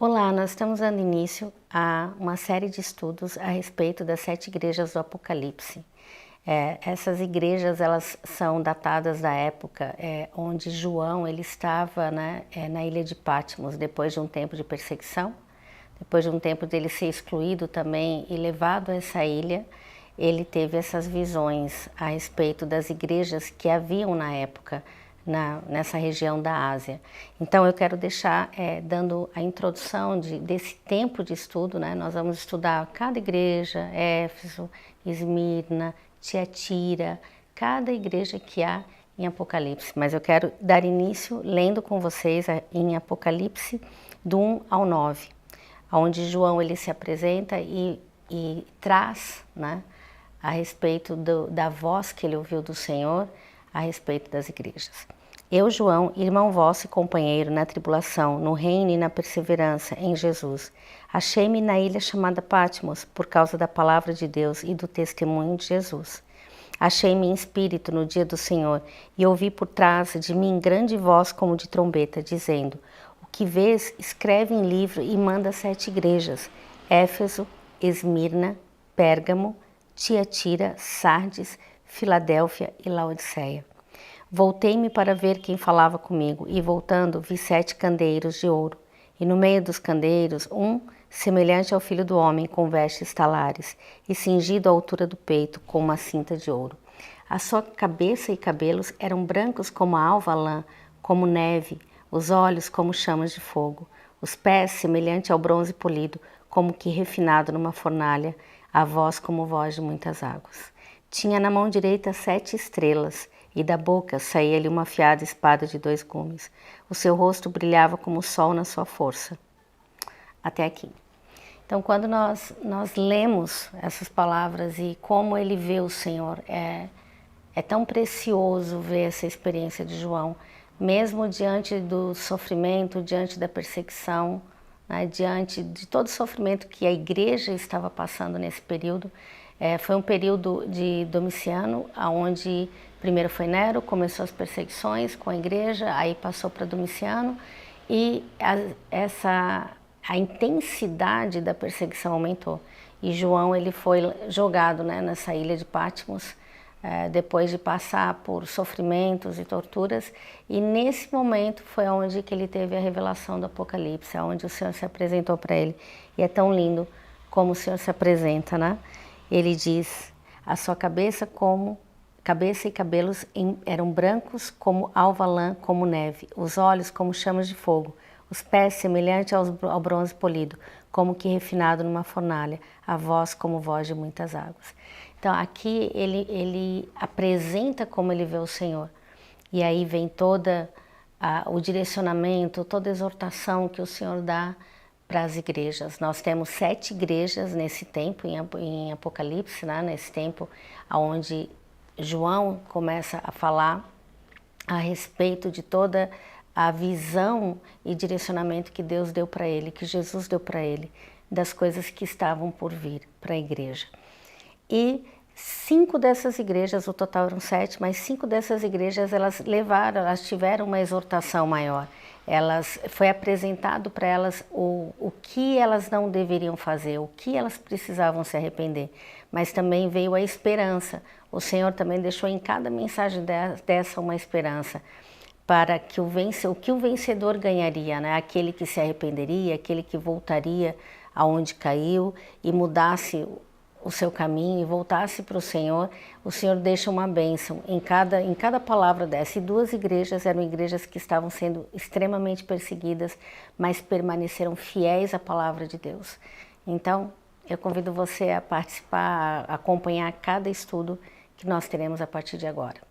Olá, nós estamos dando início a uma série de estudos a respeito das 7 igrejas do Apocalipse. Essas igrejas elas são datadas da época onde João ele estava na ilha de Patmos, depois de um tempo de perseguição, depois de um tempo dele ser excluído também e levado a essa ilha, ele teve essas visões a respeito das igrejas que haviam na época, nessa região da Ásia. Então eu quero deixar, dando a introdução desse tempo de estudo, nós vamos estudar cada igreja, Éfeso, Esmirna, Tiatira, cada igreja que há em Apocalipse. Mas eu quero dar início lendo com vocês em Apocalipse do 1 ao 9, onde João ele se apresenta e traz a respeito da voz que ele ouviu do Senhor, a respeito das igrejas. Eu, João, irmão vosso e companheiro na tribulação, no reino e na perseverança em Jesus, achei-me na ilha chamada Patmos por causa da palavra de Deus e do testemunho de Jesus. Achei-me em espírito no dia do Senhor e ouvi por trás de mim grande voz como de trombeta, dizendo: o que vês, escreve em livro e manda às 7 igrejas, Éfeso, Esmirna, Pérgamo, Tiatira, Sardes, Filadélfia e Laodiceia. Voltei-me para ver quem falava comigo, e voltando vi 7 candeeiros de ouro, e no meio dos candeeiros um, semelhante ao filho do homem, com vestes talares, e cingido à altura do peito com uma cinta de ouro. A sua cabeça e cabelos eram brancos como a alva lã, como neve, os olhos como chamas de fogo, os pés semelhante ao bronze polido, como que refinado numa fornalha, a voz como voz de muitas águas. Tinha na mão direita 7 estrelas, e da boca saía-lhe uma afiada espada de 2 gumes. O seu rosto brilhava como o sol na sua força. Até aqui. Então, quando nós lemos essas palavras e como ele vê o Senhor, é tão precioso ver essa experiência de João, mesmo diante do sofrimento, diante da perseguição, diante de todo o sofrimento que a igreja estava passando nesse período. Foi um período de Domiciano, onde primeiro foi Nero, começou as perseguições com a igreja, aí passou para Domiciano e a intensidade da perseguição aumentou. E João ele foi jogado nessa ilha de Patmos, depois de passar por sofrimentos e torturas, e nesse momento foi onde que ele teve a revelação do Apocalipse, onde o Senhor se apresentou para ele. E é tão lindo como o Senhor se apresenta, Ele diz: a sua cabeça e cabelos eram brancos como alva lã, como neve, os olhos como chamas de fogo, os pés semelhantes ao bronze polido, como que refinado numa fornalha, a voz como voz de muitas águas. Então aqui ele apresenta como ele vê o Senhor. E aí vem todo o direcionamento, toda a exortação que o Senhor dá para as igrejas. Nós temos 7 igrejas nesse tempo, em Apocalipse, nesse tempo onde João começa a falar a respeito de toda a visão e direcionamento que Deus deu para ele, que Jesus deu para ele, das coisas que estavam por vir para a igreja. E 5 dessas igrejas, o total eram 7, mas 5 dessas igrejas elas tiveram uma exortação maior. Foi apresentado para elas o que elas não deveriam fazer, o que elas precisavam se arrepender. Mas também veio a esperança. O Senhor também deixou em cada mensagem dessa uma esperança, para que o que o vencedor ganharia, aquele que se arrependeria, aquele que voltaria aonde caiu e mudasse o seu caminho e voltasse para o Senhor deixa uma bênção em cada palavra dessa. E 2 igrejas eram igrejas que estavam sendo extremamente perseguidas, mas permaneceram fiéis à palavra de Deus. Então, eu convido você a participar, a acompanhar cada estudo que nós teremos a partir de agora.